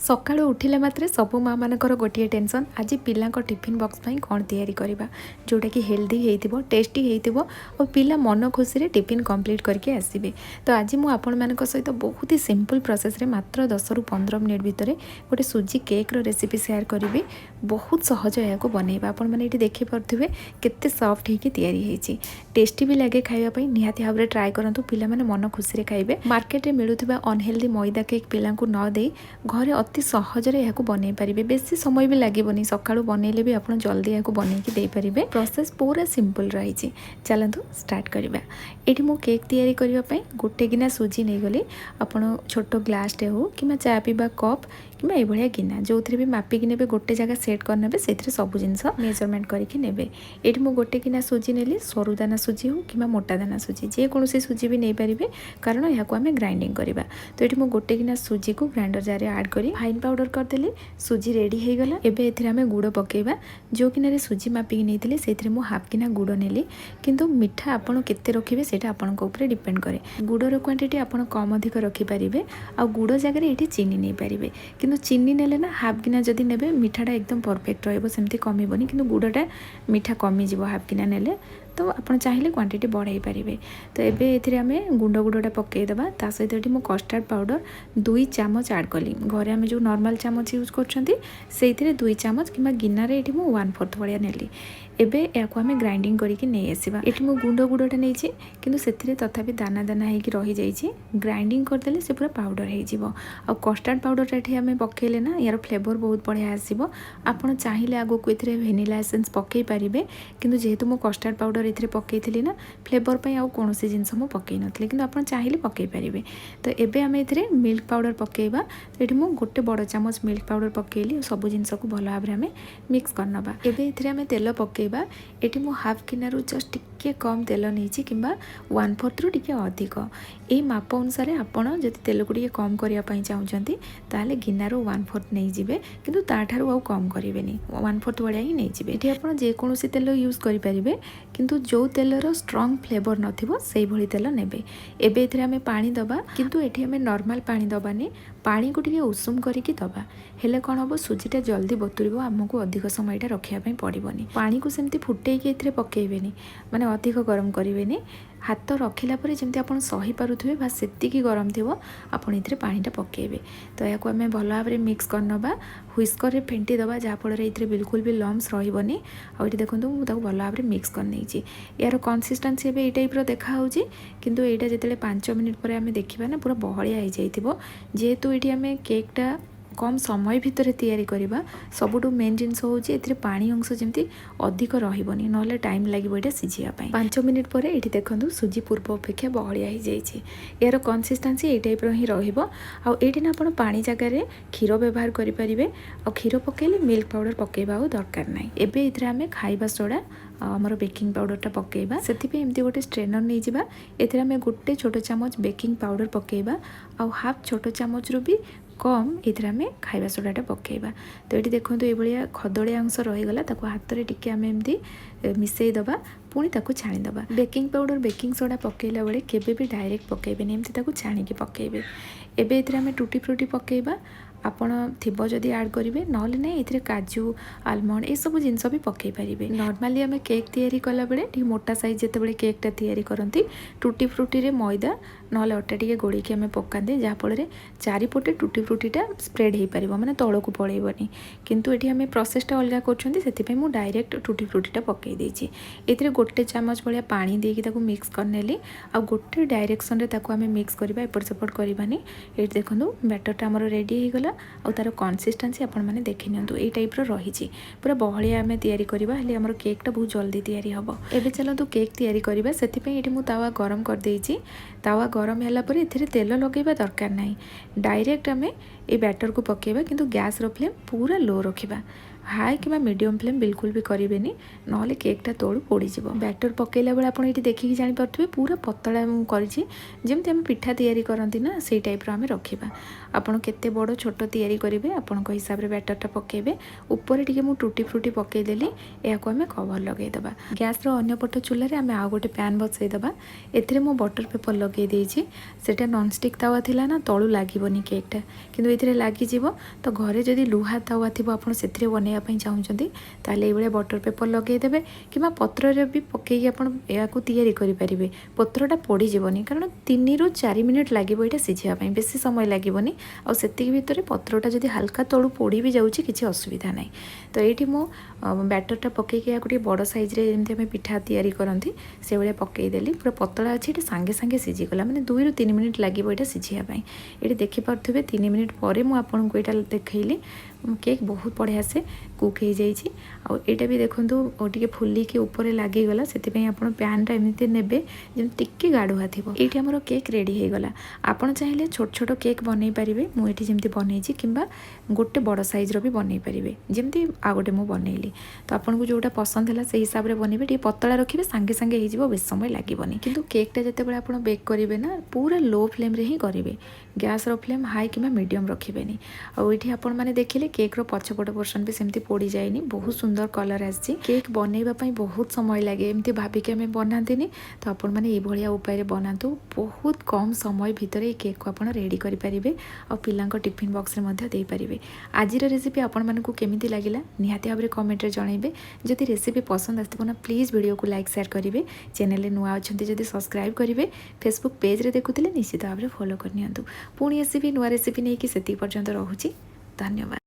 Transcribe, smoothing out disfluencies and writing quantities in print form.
सकाळु उठिले मात्रे सबु माँ मानकर गोटे टेंशन आज पिला टिफिन बॉक्स पाई कौन तैयारी करवा जोटा कि हेल्दी होइतिबो टेस्टी होइतिबो और पिला मन खुशी रे टिफिन कंप्लीट करके आसीबे। तो आज मु आपण मानक सहित बहुत ही सिंपल प्रोसेस रे मात्र 10 रु 15 मिनिट भितर गोटे सुजी केक रो रेसिपी शेयर करी। बहुत सहज या बनइबा आपण माने एठी देखि परथिबे केते सॉफ्ट होइकी तैयारी हेछि। टेस्टी भी लगे खाइबा पई निहाती भाबरे ट्राई करंतु पिला माने मन खुशी रे खाइबे। मार्केट रे मिलुथिबा अनहेल्दी मैदा केक पिला को न दे घरे अति सहजरे या बनई पारे। बेसी समय भी लगे सकाळु बनइले भी आप जल्दी या बनईकी दे पारे। प्रोसेस पूरा सिंपल रही। चलतु स्टार्ट करवा। ये मु केक तैयारी करने पे गोटे गिना सुजी नहीं गली आपड़ छोट ग्लासटे हो कि चा पीवा कप कि ये गिना जो भी मापिकी ने गोटे जगह सेट करने से सब जिनस मेजरमेंट करके नेबे। ये मु गोटे गिना सुजी नेली सरू दाना सुजी हो कि मोटा दाना सुजी जेकोसी सुजी भी नहीं पारे कारण यहाँ आम ग्राइंडिंग करवा। तो ये मु गोटे गिना सुजी को ग्राइंडर जार आड कर फाइन पाउडर करदेली। सुजी रेडी हो गला। एबे एथिरे आमे गुड़ पकेबा। जो किनारे सुजी मापिकी नेइथिले सेथिरे मु हाफ किना गुड़ नेली किंतु मिठा आपण केते रखिबे सेटा आपनक ऊपर डिपेंड करे। गुड़र क्वांटिटी आपण कम अधिक रखि पारिबे आ गुड़ जगह एठी चीनी नै पारिबे किंतु चीनी नेले ना हाफ किना जदी नेबे मिठाटा एकदम परफेक्ट रहइबो सेमति कमिबोनी किंतु गुड़टा मिठा कमी जिवो हाफ किना नेले तो आप चाहिए क्वांटिटी बढ़ाई पारे। तो एबे एथिरे आमे गुंड गुड़टा पकईदबा ता सहित एठी मु कस्टर्ड पाउडर 2 चामच ऐड कली। घरे आमे जो नॉर्मल चामच यूज करछंती सेइथिरे 2 चामच किंबा गिनारे एठी मु 1/4 भलिया नेली। एबे याको आमे ग्राइंडिंग करके नै आसीबा। एठी मु गुंड गुड़टा नैछि किंतु सेथिरे तथापि दाना दाना हेकी रही जाइछि। ग्राइंडिंग करदेले से पूरा पाउडर हे जिवो। आ कस्टर्ड पाउडर एठी आमे पकेले ना यार फ्लेवर बहुत बढ़िया आसीबो। आपण चाहिए आगो को एथिरे वेनिला एसेंस पकई पारिबे किंतु जेहेतु मु कस्टर्ड पाउडर एथिरे पकईथिली ना फ्लेवर पई आउ कोनोसी जिंस मु पकई नथले किंतु आपण चाहिए पकई पारिबे। तो एबे आमे एथिरे मिल्क पाउडर पकेइबा। तो एठी मु गोटे बड़ चामच मिल्क पाउडर पकेइली सब जिंस को भलो भाबरे आमे मिक्स करनबा। एबे एथिरे आमे तेल पकेइबा। एठी मु हाफ किना रु जस्ट टिके कम तेल नैछि किंबा 1/4 रु टिके अधिक ए माप अनुसार आपण जदि तेल को टिके कम करिया पई चाहुचंती ताले गिनारो 1/4 नै जिवे किंतु ताठारु आउ कम करिवेनी 1/4 बडिया ही नै जिवे। एठी आपण जे कोनोसी तेल यूज करि परिबे किंतु जो तेलर स्ट्रॉन्ग फ्लेवर नथिबो सेई भली तेल नेबे। एबे एथिरे आमे पानी दबा किंतु एठी आमे नॉर्मल पानी दबानी पानी को टिके उषुम करके दबा हेले कोन हबो सुजीटा जल्दी बतुरिबो हमको अधिक समयटा रखिया पई पड़िबोनी। पानी को सेमती फुटेकी एथिरे पकेइबेनी माने अधिक गरम करिवेनी। हाथ रखिला परे जेमती आपण सही पारुथुबे बा सेतिकी गरम थिबो आपण इथिरे पानीटा पकेइबे। तो याको आमे भलो भाबरे मिक्स करनबा हुइस्कर रे फेंटी दबा जा फल रे इथिरे बिल्कुल भी लम्स रहिबोनी। आ एठी देखंतु मु ताको भलो भाबरे मिक्स कर नैछि। यार कंसिस्टेंसी एबे ए टाइप रो देखा होउची किंतु एटा जेतेले 5 मिनिट परे आमे देखिबा ना पूरा बहळिया हो जाइतिबो। जेहेतु एठी आमे केकटा कम समय भितर तैयारी करवा सबुठु मेन जिनस होची एथिरे पानी अंश जेमती अधिक रहिबोनी नले टाइम लागिबो एटा सिझिया पई। 5 मिनिट परे एठी देखंतु सुजी पूर्व अपेक्षा बहळिया हो जाइछि। यार कंसिस्टेंसी ए टाइप रो ही रहिबो। आ एठी ना आपण पानी जगह रे क्षीर व्यवहार करि परिबे। आ क्षीर पकेले मिल्क पाउडर पकेबा दरकार नै। एबे इथरे आमे खाइबा सोडा आमर बेकिंग पाउडरटा पकेबा सेति पे एमती गोटे स्ट्रेनर नै जिबा। एथिरे आमे गोटे छोटो चामच बेकिंग पाउडर पकेबा आ हाफ छोटो चामच रो भी कम इधर आमे खाइबा सोडाटा पकेबा। तो ये देखो ये भाया खदड़िया अंश रहीगला ताको हाथ रे टिके आमे एमती मिसई दबा पुणी ताको छाणी दबा। बेकिंग पाउडर बेकिंग सोडा पकेला बेले केबे भी डायरेक्ट पकेबेनी एमती ताको छाणीकी पकेबे। एबे इधर आमे टूटी फ्रूटी पकेबा आपण थिबो जदि ऐड करिवे नले नै इथिरे काजू आलमंड ए सब जिंस भी पकई पारिबे। नॉर्मली आमे केक तैयारी कला बेले टी मोटा साइज जते बेले केकटा तैयारी करंती टूटी फ्रूटी रे मैदा नले अटा टिके गोड़ी के आमे पकांदे जा फल रे चारिपटे टूटी फ्रूटीटा स्प्रेड हे पारिबो माने तळको पळेबनी। किंतु एठी आमे प्रोसेसटा अलगा करछंती सेति पे मु डायरेक्ट टूटी फ्रूटीटा पकई देछि। एथिरे गोटे चामच भलिया पानी देकी ताको मिक्स करनेली आ गोटे डायरेक्शन रे ताको आमे मिक्स करबा एपट सेपट करबानी। एठी देखंतु बैटरटा हमर रेडी हे गला आ तार कंसिस्टेंसी आपण माने देखि नियंतु ए टाइप रो रहिछि। पूरा बहळिया आमे तैयारी करबा हले हमर केकटा बहुत जल्दी तैयारी हबो। एबे चलंतु केक तैयारी करबा सेति पे एठी मु तावा गरम कर देछि। तावा गरम होला परे एथिरे तेल लगेबा दरकार नाही डायरेक्ट आमे ए बैटर को पकेबा किंतु गैस रो फ्लेम पूरा लो रखिबा। हाई कि मीडियम फ्लेम बिल्कुल भी करेंगे ना केकटा तलू पोड़ीज। बैटर पकेला बेले आप देखिए जापे पूरा पतला मुझे जमी आम पिठा तैयारी करती ना से टाइप आम रखा। आपड़ केते बड़ छोट तैयारी करेंगे आपण हिसाब से बैटरटा पकेबे। ऊपर टी मुझे टूटी फ्रूटी पकईदेली या आम कवर लगेदबा। गैस अन्न पट चूल्हे आम आउ गोटे पैन बसईदबा। एथिरे मो बटर पेपर लगे देछि। सेटा नॉनस्टिक तावा थिला ना तलू लागोनी केकटा किंतु ये ये लगिज तो घरे जदि लुहा तावा थी आप बनवाई चाहूँगी ताल ये बटर पेपर लगेदेवे कि पत्र भी पकईकि आपको तैयारी करेंगे पत्रटा पड़ीजनी कारण 3 ରୁ 4 मिनिट लगे ये सीझापी बेस समय लगे आती भितर पत्रटा जब हल्का तलू पोड़ी भी जाऊँगी किसी असुविधा ना। तो ये मो बैटरटा पकईकि या बड़ सैज्रे जमी पिठा तैयारी करती से भाया पकईदेली पूरा पतला अच्छी ये सागे सागे सीझीगला मैंने 2 ରୁ 3 मिनिट लगे ये सीझापी। ये देखिपे 3 मिनिट पर मुझे यहाँ देखली केक बहुत बढ़िया से कुक हो जाइए। भी देखो टे फुलिकी ऊपर लगिगला से पैनटा एमती ने टिके गाढ़ुआ थी ये आमर केक रेडी हो गला। आपड़ चाहिए छोट छोट केक बनई पारे मुझे जमी बनई कि गोटे बड़ सैज्र भी बनई पारे जमी आ गए मुझे बनईली। तो आपको जोटा पसंद है से हिसाब से बनइबे टे पतला रखिए सागे सागे हो बेस समय लगभग। किंतु केकटा जिते आप बेक करेंगे ना पूरा लो फ्लेम रे ही करेंगे गैस फ्लेम हाई कि मीडियम रखिए। आईटी आपण मैंने देखिले केक रो पछपट पोर्शन भी सेमती पोड़ी जाएनी बहुत सुंदर कलर आसी। केक बनवाई बहुत समय लगे एमती भाविक आम बनाती तो आपण मैंने ये उपाय बनातु बहुत कम समय भितर ये केक को आप रेडी करेंगे और पिला टिफिन बॉक्स में दे पारे। आज रेसिपी आपण मानक केमिति लागिला निहाती भाव में कमेंट रे जनइबे। जदि रेसिपी पसंद आसथिबो ना प्लीज वीडियो को लाइक शेयर करेंगे। चैनल रे नुआ अछंती जदि सब्सक्राइब करेंगे फेसबुक पेज रे देखुथिले निश्चित भाव में फॉलो करनियंतु। पुणी आसीबी नुआ रेसिपी नहीं कि सेति पर्यंत रहुची। धन्यवाद।